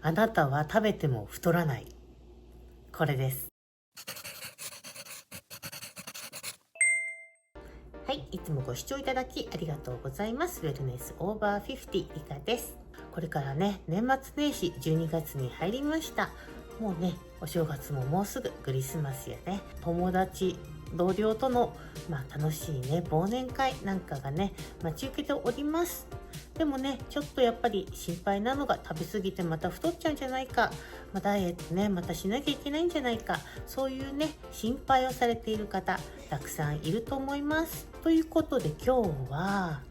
あなたは食べても太らない。これです。はい、いつもご視聴いただきありがとうございます。ウェルネスオーバー50リカです。これからね、年末年始12月に入りました。もうね、お正月ももうすぐ、クリスマスやね、友達、同僚との、楽しいね、忘年会なんかがね、待ち受けております。でもね、ちょっとやっぱり心配なのが食べ過ぎてまた太っちゃうんじゃないか、ダイエットね、またしなきゃいけないんじゃないか、そういうね、心配をされている方、たくさんいると思います。ということで今日は、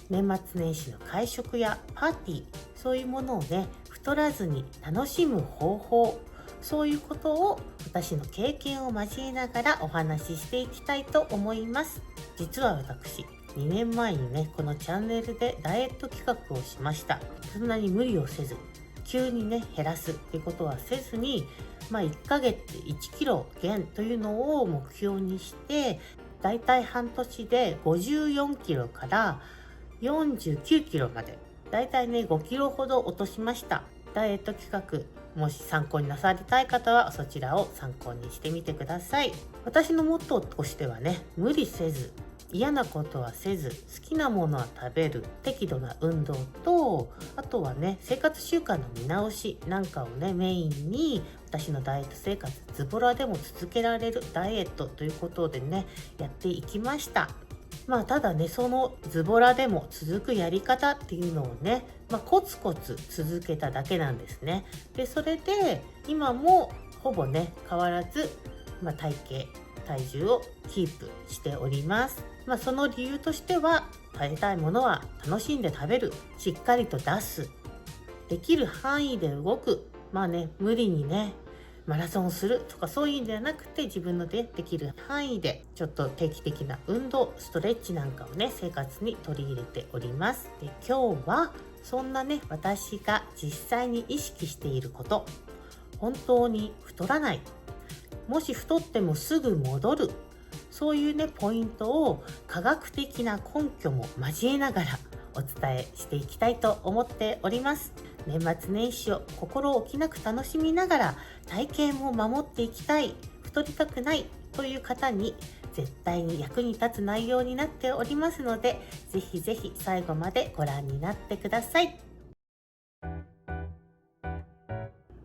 年末年始の会食やパーティー、そういうものをね、太らずに楽しむ方法、そういうことを私の経験を交えながらお話ししていきたいと思います。実は私、2年前にね、このチャンネルでダイエット企画をしました。そんなに無理をせず、急にね、減らすっていうことはせずに、1ヶ月1キロ減というのを目標にして、だいたい半年で54キロから49キロまで、だいたいね、5キロほど落としました。ダイエット企画、もし参考になさりたい方はそちらを参考にしてみてください。私のモットーとしてはね、無理せず、嫌なことはせず、好きなものは食べる、適度な運動と、あとはね、生活習慣の見直しなんかをね、メインに、私のダイエット生活、ズボラでも続けられるダイエットということでね、やっていきました。ただね、そのズボラでも続くやり方っていうのをね、コツコツ続けただけなんですね。で、それで今もほぼね、変わらず、体重をキープしております。その理由としては、食べたいものは楽しんで食べる、しっかりと出す、できる範囲で動く、無理にね、マラソンするとかそういうんではなくて、自分のできる範囲でちょっと定期的な運動、ストレッチなんかをね、生活に取り入れております。で、今日はそんなね、私が実際に意識していること、本当に太らない、もし太ってもすぐ戻る、そういうね、ポイントを科学的な根拠も交えながらお伝えしていきたいと思っております。年末年始を心置きなく楽しみながら体型も守っていきたい、太りたくないという方に絶対に役に立つ内容になっておりますので、ぜひぜひ最後までご覧になってください。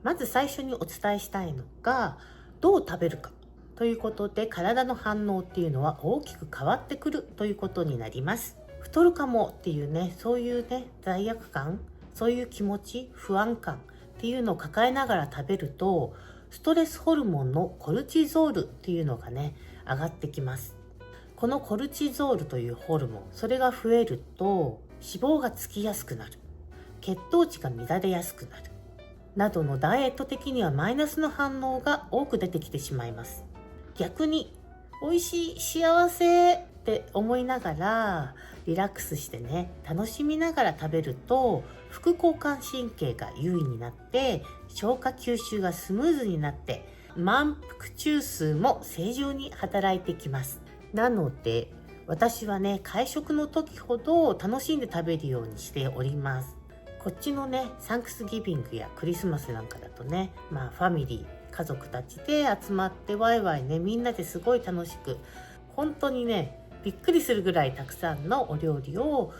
まず最初にお伝えしたいのが、どう食べるかということで、体の反応っていうのは大きく変わってくるということになります。太るかもっていうね、そういうね、罪悪感、そういう気持ち、不安感っていうのを抱えながら食べると、ストレスホルモンのコルチゾールっていうのがね、上がってきます。このコルチゾールというホルモン、それが増えると脂肪がつきやすくなる、血糖値が乱れやすくなるなどのダイエット的にはマイナスの反応が多く出てきてしまいます。逆に美味しい、幸せって思いながらリラックスしてね、楽しみながら食べると、副交感神経が優位になって消化吸収がスムーズになって、満腹中枢も正常に働いてきます。なので私はね、会食の時ほど楽しんで食べるようにしております。こっちのね、サンクスギビングやクリスマスなんかだとね、ファミリー、家族たちで集まってワイワイね、みんなですごい楽しく、本当にね、びっくりするぐらいたくさんのお料理を、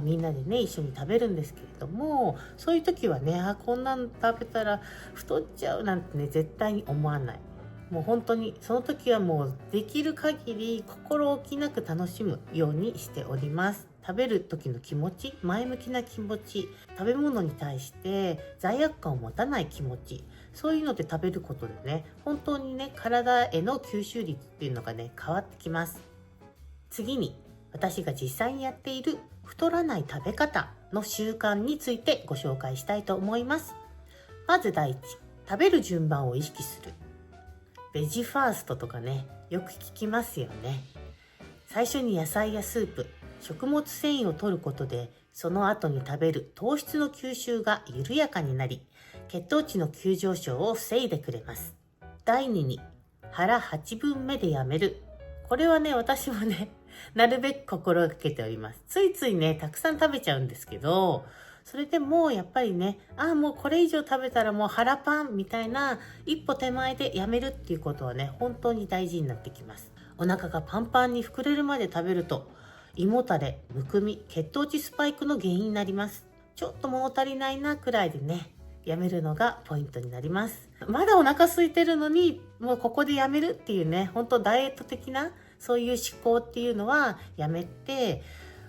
みんなでね、一緒に食べるんですけれども、そういう時はね、こんなの食べたら太っちゃうなんてね、絶対に思わない。もう本当にその時はもうできる限り心置きなく楽しむようにしております。食べる時の気持ち、前向きな気持ち、食べ物に対して罪悪感を持たない気持ち、そういうので食べることでね、本当にね、体への吸収率っていうのがね、変わってきます。次に、私が実際にやっている太らない食べ方の習慣についてご紹介したいと思います。まず第一、食べる順番を意識する。ベジファーストとかね、よく聞きますよね。最初に野菜やスープ、食物繊維を摂ることで、その後に食べる糖質の吸収が緩やかになり、血糖値の急上昇を防いでくれます。第2に、腹8分目でやめる。これはね、私もね、なるべく心がけております。ついついね、たくさん食べちゃうんですけど、それでもやっぱりね、もうこれ以上食べたらもう腹パンみたいな一歩手前でやめるっていうことはね、本当に大事になってきます。お腹がパンパンに膨れるまで食べると、胃もたれ、むくみ、血糖値スパイクの原因になります。ちょっと物足りないなくらいでね、やめるのがポイントになります。まだお腹空いてるのに、もうここでやめるっていうね、本当ダイエット的なそういう思考っていうのはやめて、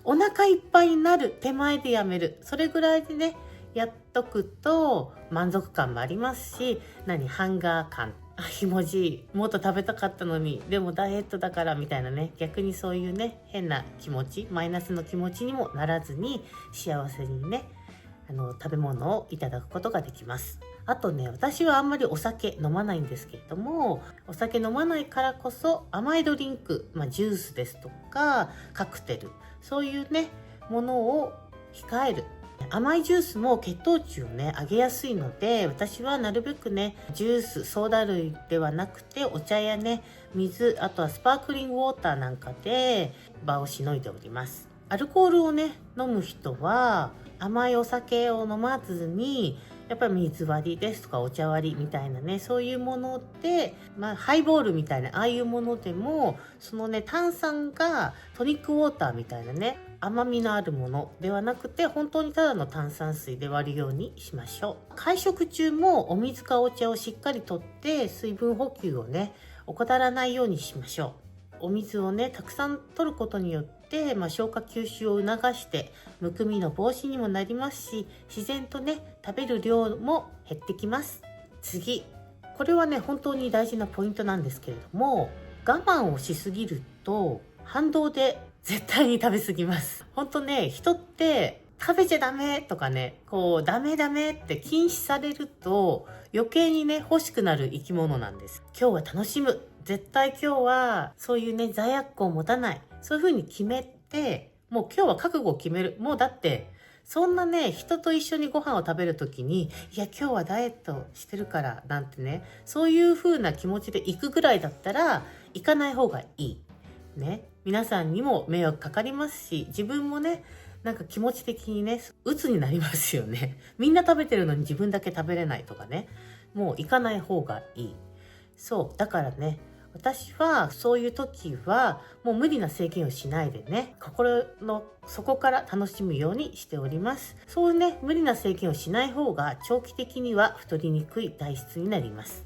お腹いっぱいになる手前でやめる。それぐらいでね、やっとくと満足感もありますし、ハンガー感。ひもじい。もっと食べたかったのに、でもダイエットだからみたいなね、逆にそういうね、変な気持ち、マイナスの気持ちにもならずに、幸せにね、食べ物をいただくことができます。あとね、私はあんまりお酒飲まないんですけれども、お酒飲まないからこそ甘いドリンク、ジュースですとかカクテル、そういうねものを控える。甘いジュースも血糖値をね上げやすいので、私はなるべくねジュース、ソーダ類ではなくてお茶やね水、あとはスパークリングウォーターなんかで場をしのいでおります。アルコールをね飲む人は甘いお酒を飲まずに、やっぱり水割りですとかお茶割りみたいなね、そういうもので、ハイボールみたいなああいうものでも、そのね炭酸がトニックウォーターみたいなね甘みのあるものではなくて、本当にただの炭酸水で割るようにしましょう。会食中もお水かお茶をしっかりとって水分補給をね怠らないようにしましょう。お水をねたくさん取ることによって消化吸収を促してむくみの防止にもなりますし、自然とね食べる量も減ってきます。次、これはね本当に大事なポイントなんですけれども、我慢をしすぎると反動で絶対に食べ過ぎます。本当ね、人って食べちゃダメとかね、ダメダメって禁止されると余計にね欲しくなる生き物なんです。今日は楽しむ、絶対今日はそういうね罪悪感を持たない、そういう風に決めて、もう今日は覚悟を決める。もうだってそんなね人と一緒にご飯を食べる時に、いや今日はダイエットしてるからなんてね、そういう風な気持ちで行くぐらいだったら行かない方がいいね。皆さんにも迷惑かかりますし、自分もね気持ち的にね鬱になりますよね。みんな食べてるのに自分だけ食べれないとかね、もう行かない方がいい。そうだからね、私はそういう時はもう無理な制限をしないでね、心の底から楽しむようにしております。そうね、無理な制限をしない方が長期的には太りにくい体質になります。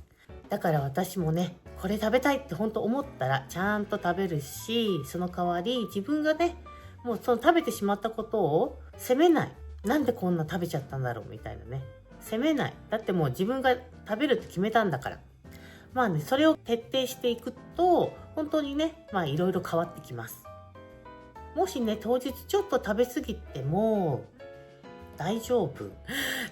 だから私もね、これ食べたいって本当思ったらちゃんと食べるし、その代わり自分がねもうその食べてしまったことを責めない。なんでこんな食べちゃったんだろうみたいなね、責めない。だってもう自分が食べるって決めたんだから。それを徹底していくと本当にねいろいろ変わってきます。もしね当日ちょっと食べ過ぎても大丈夫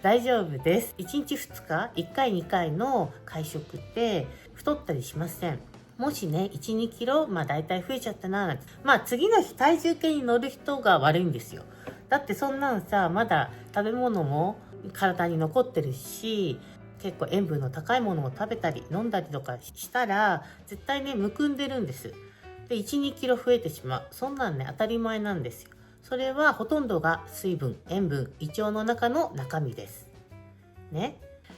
大丈夫です。1日2日1回2回の会食って太ったりしません。もしね 1,2 キロだいたい増えちゃったな、次の日体重計に乗る人が悪いんですよ。だってそんなんさ、まだ食べ物も体に残ってるし、結構塩分の高いものを食べたり飲んだりとかしたら絶対ねむくんでるんです。で 1,2 キロ増えてしまう、そんなんね当たり前なんですよ。それはほとんどが水分、塩分、胃腸の中の中身ですね。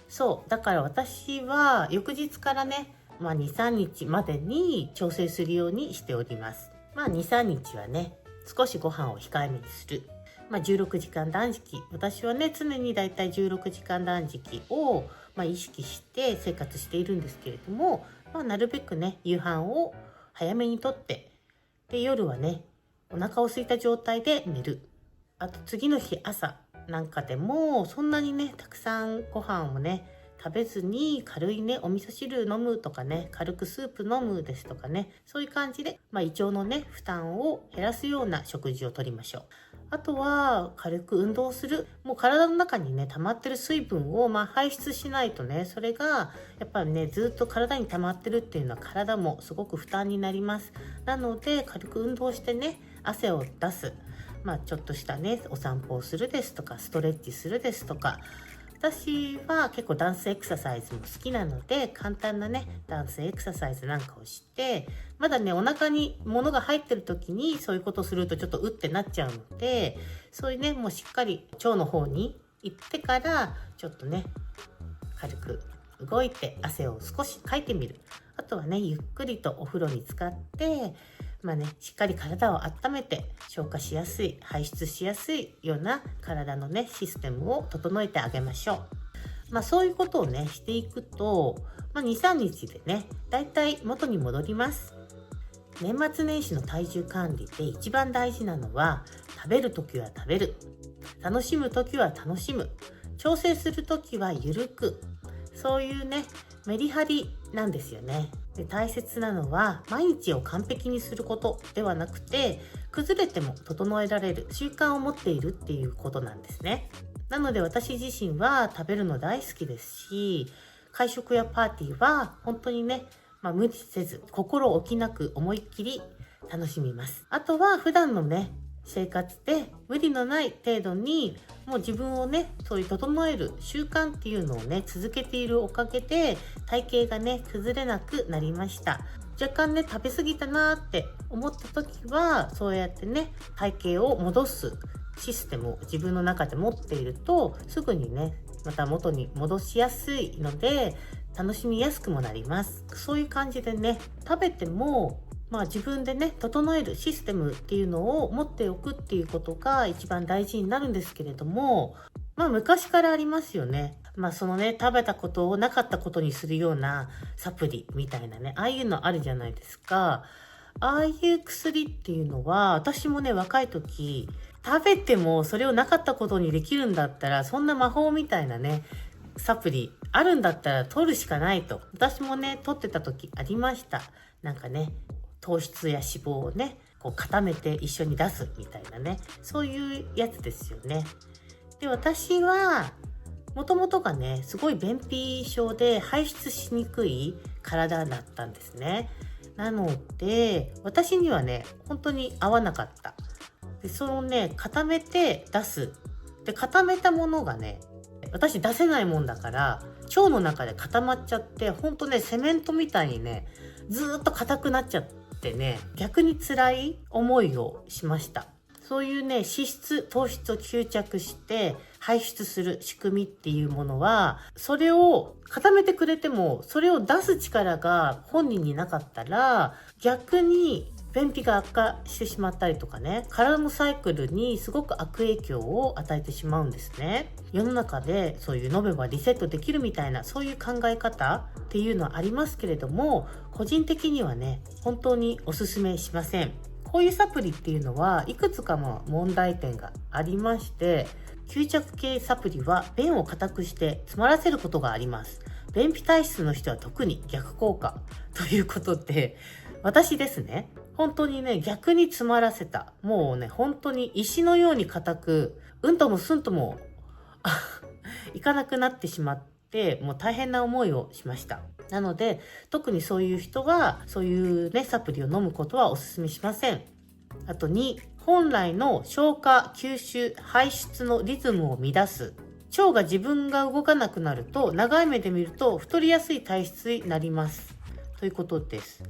そうだから私は翌日からね2、3日までに調整するようにしております。2、3日はね少しご飯を控えめにする。16時間断食、私はね常にだいたい16時間断食を意識して生活しているんですけれども、なるべくね夕飯を早めにとって、で夜はねお腹を空いた状態で寝る。あと次の日朝なんかでもそんなにねたくさんご飯をね食べずに軽いねお味噌汁飲むとかね、軽くスープ飲むですとかね、そういう感じで、胃腸のね負担を減らすような食事をとりましょう。あとは軽く運動する。もう体の中にね溜まってる水分を排出しないとね、それがやっぱりねずっと体に溜まってるっていうのは体もすごく負担になります。なので軽く運動してね汗を出す。ちょっとしたねお散歩をするですとか、ストレッチするですとか、私は結構ダンスエクササイズも好きなので、簡単なね、ダンスエクササイズなんかをして、まだね、お腹に物が入ってる時にそういうことをするとちょっとうってなっちゃうので、そういうね、もうしっかり腸の方に行ってから、ちょっとね、軽く動いて汗を少しかいてみる。あとはね、ゆっくりとお風呂に浸かって、しっかり体を温めて消化しやすい、排出しやすいような体のね、システムを整えてあげましょう。そういうことをね、していくと、2、3日でね、だいたい元に戻ります。年末年始の体重管理で一番大事なのは、食べるときは食べる。楽しむときは楽しむ。調整するときは緩く。そういうね、メリハリなんですよね。で、大切なのは毎日を完璧にすることではなくて、崩れても整えられる習慣を持っているっていうことなんですね。なので私自身は食べるの大好きですし、会食やパーティーは本当にね、無理せず心置きなく思いっきり楽しみます。あとは普段のね、生活で無理のない程度にもう自分をね、そういう整える習慣っていうのをね、続けているおかげで体型がね、崩れなくなりました。若干ね、食べ過ぎたなって思った時は、そうやってね、体型を戻すシステムを自分の中で持っていると、すぐにね、また元に戻しやすいので、楽しみやすくもなります。そういう感じでね、食べても自分でね、整えるシステムっていうのを持っておくっていうことが一番大事になるんですけれども、昔からありますよね。そのね、食べたことをなかったことにするようなサプリみたいなね、ああいうのあるじゃないですか。ああいう薬っていうのは、私もね、若い時、食べてもそれをなかったことにできるんだったら、そんな魔法みたいなね、サプリあるんだったら取るしかないと。私もね、取ってた時ありました。なんかね、糖質や脂肪をね、こう固めて一緒に出すみたいなね、そういうやつですよね。で、私はもともとがね、すごい便秘症で排出しにくい体だったんですね。なので、私にはね、本当に合わなかった。で、そのね、固めて出す。で、固めたものがね、私出せないもんだから、腸の中で固まっちゃって、ほんとね、セメントみたいにね、ずーっと硬くなっちゃってね、逆に辛い思いをしました。そういうね、脂質、糖質を吸着して排出する仕組みっていうものは、それを固めてくれても、それを出す力が本人になかったら、逆に便秘が悪化してしまったりとかね、体のサイクルにすごく悪影響を与えてしまうんですね。世の中でそういう飲めばリセットできるみたいな、そういう考え方っていうのはありますけれども、個人的にはね、本当におすすめしません。こういうサプリっていうのはいくつかも問題点がありまして、吸着系サプリは便を硬くして詰まらせることがあります。便秘体質の人は特に逆効果ということで、私ですね、本当にね、逆に詰まらせた。もうね、本当に石のように硬く、うんともすんともいかなくなってしまって、もう大変な思いをしました。なので、特にそういう人は、そういうね、サプリを飲むことはお勧めしません。あと2、本来の消化、吸収、排出のリズムを乱す。腸が自分が動かなくなると、長い目で見ると太りやすい体質になります。ということです。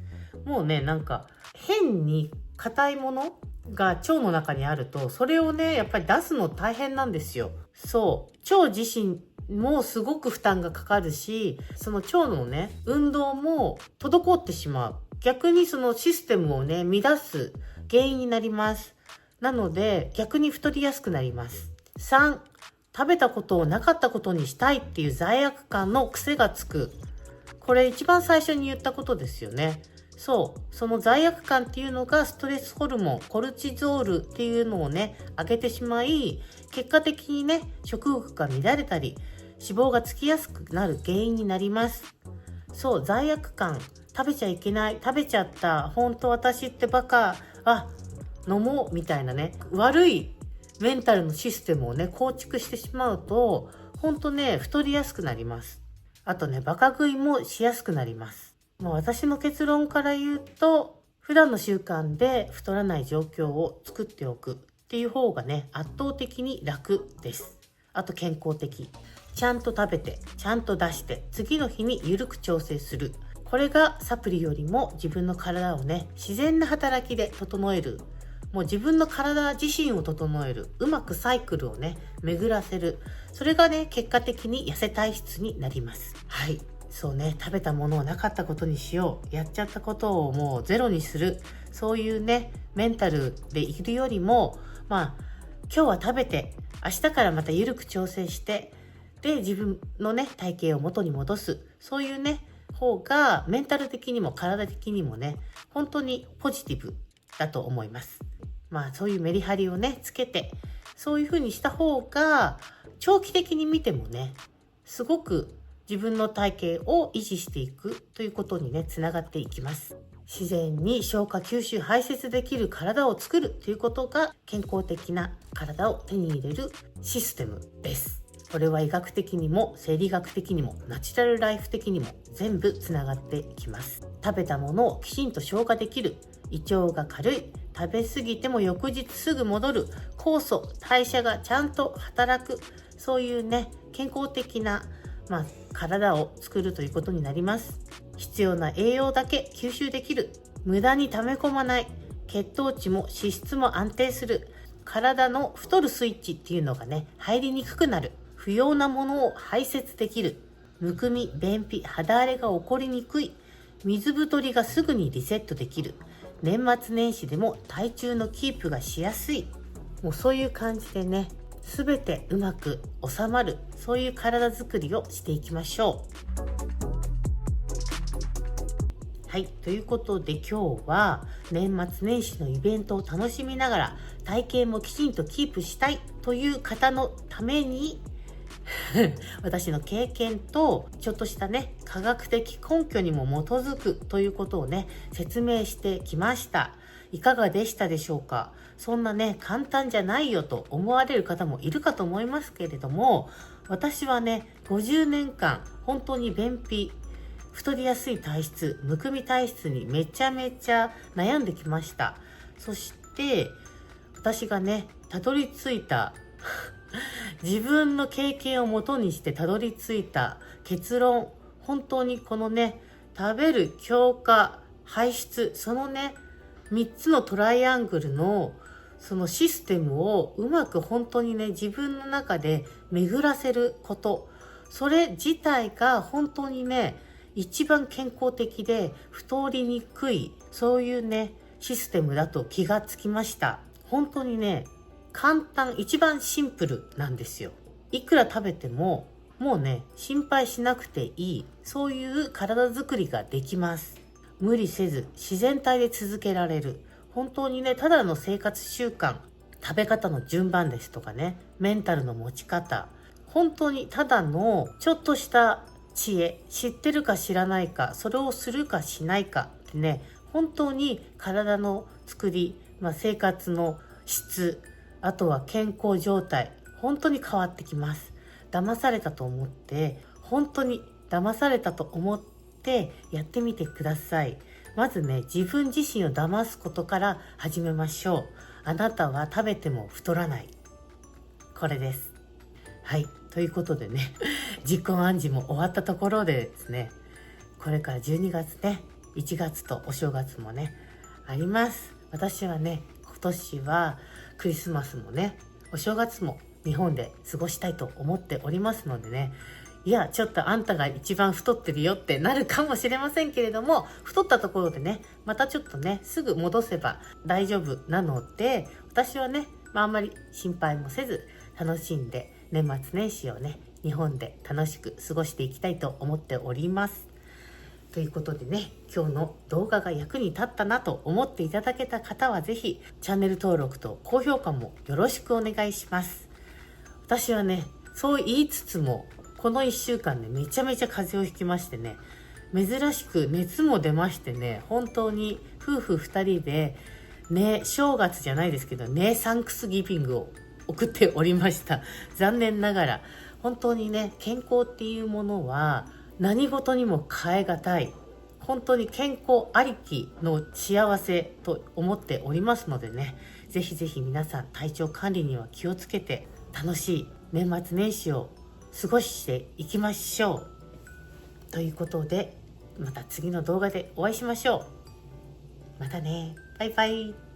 もうね、なんか変に硬いものが腸の中にあると、それをね、やっぱり出すの大変なんですよ。そう。腸自身もすごく負担がかかるし、その腸のね、運動も滞ってしまう。逆にそのシステムをね、乱す原因になります。なので、逆に太りやすくなります。3、食べたことをなかったことにしたいっていう罪悪感の癖がつく。これ一番最初に言ったことですよね。そう。その罪悪感っていうのがストレスホルモン、コルチゾールっていうのをね、上げてしまい、結果的にね、食欲が乱れたり、脂肪がつきやすくなる原因になります。そう、罪悪感。食べちゃいけない。食べちゃった。本当私ってバカ。飲もう。みたいなね。悪いメンタルのシステムをね、構築してしまうと、本当ね、太りやすくなります。あとね、バカ食いもしやすくなります。もう私の結論から言うと、普段の習慣で太らない状況を作っておくっていう方がね、圧倒的に楽です。あと健康的。ちゃんと食べてちゃんと出して次の日に緩く調整する。これがサプリよりも自分の体をね、自然な働きで整える、もう自分の体自身を整える、うまくサイクルをね巡らせる、それがね結果的に痩せ体質になります。はい、そうね、食べたものをなかったことにしよう、やっちゃったことをもうゼロにする、そういうねメンタルでいるよりも、今日は食べて明日からまた緩く調整して、で自分のね体型を元に戻す、そういうね方がメンタル的にも体的にもね本当にポジティブだと思います。そういうメリハリをねつけて、そういう風にした方が長期的に見てもねすごく自分の体型を維持していくということにねつながっていきます。自然に消化吸収排泄できる体を作るということが健康的な体を手に入れるシステムです。これは医学的にも生理学的にもナチュラルライフ的にも全部つながっていきます。食べたものをきちんと消化できる、胃腸が軽い、食べ過ぎても翌日すぐ戻る、酵素代謝がちゃんと働く、そういうね健康的な、体を作るということになります。必要な栄養だけ吸収できる、無駄に溜め込まない、血糖値も脂質も安定する、体の太るスイッチっていうのがね入りにくくなる、不要なものを排泄できる、むくみ、便秘、肌荒れが起こりにくい、水太りがすぐにリセットできる、年末年始でも体重のキープがしやすい、もうそういう感じでね全てうまく収まる、そういう体づくりをしていきましょう。はい、ということで今日は年末年始のイベントを楽しみながら体型もきちんとキープしたいという方のために私の経験とちょっとしたね科学的根拠にも基づくということをね説明してきました。いかがでしたでしょうか。そんなね簡単じゃないよと思われる方もいるかと思いますけれども、私はね50年間本当に便秘、太りやすい体質、むくみ体質にめちゃめちゃ悩んできました。そして私がねたどり着いた自分の経験をもとにしてたどり着いた結論、本当にこのね食べる、強化、排出、そのね3つのトライアングルのそのシステムをうまく本当にね自分の中で巡らせること、それ自体が本当にね一番健康的で太りにくい、そういうねシステムだと気がつきました。本当にね簡単、一番シンプルなんですよ。いくら食べてももうね心配しなくていい、そういう体づくりができます。無理せず自然体で続けられる、本当にねただの生活習慣、食べ方の順番ですとかね、メンタルの持ち方、本当にただのちょっとした知恵、知ってるか知らないか、それをするかしないかってね、本当に体の作り、生活の質、あとは健康状態、本当に変わってきます。騙されたと思って、本当に騙されたと思ってやってみてください。まずね、自分自身を騙すことから始めましょう。あなたは食べても太らない。これです。はい。ということでね、実行暗示も終わったところでですね、これから12月ね、1月とお正月もね、あります。私はね、今年はクリスマスもね、お正月も日本で過ごしたいと思っておりますのでね、いやちょっとあんたが一番太ってるよってなるかもしれませんけれども、太ったところでねまたちょっとねすぐ戻せば大丈夫なので、私はね、あんまり心配もせず楽しんで年末年始をね日本で楽しく過ごしていきたいと思っております。ということでね、今日の動画が役に立ったなと思っていただけた方はぜひチャンネル登録と高評価もよろしくお願いします。私はねそう言いつつもこの1週間ねめちゃめちゃ風邪をひきましてね、珍しく熱も出ましてね、本当に夫婦2人でね正月じゃないですけどねサンクスギビングを送っておりました。残念ながら本当にね健康っていうものは何事にも変えがたい、本当に健康ありきの幸せと思っておりますのでね、ぜひぜひ皆さん体調管理には気をつけて楽しい年末年始を過ごしていきましょう。ということで、また次の動画でお会いしましょう。またね。バイバイ。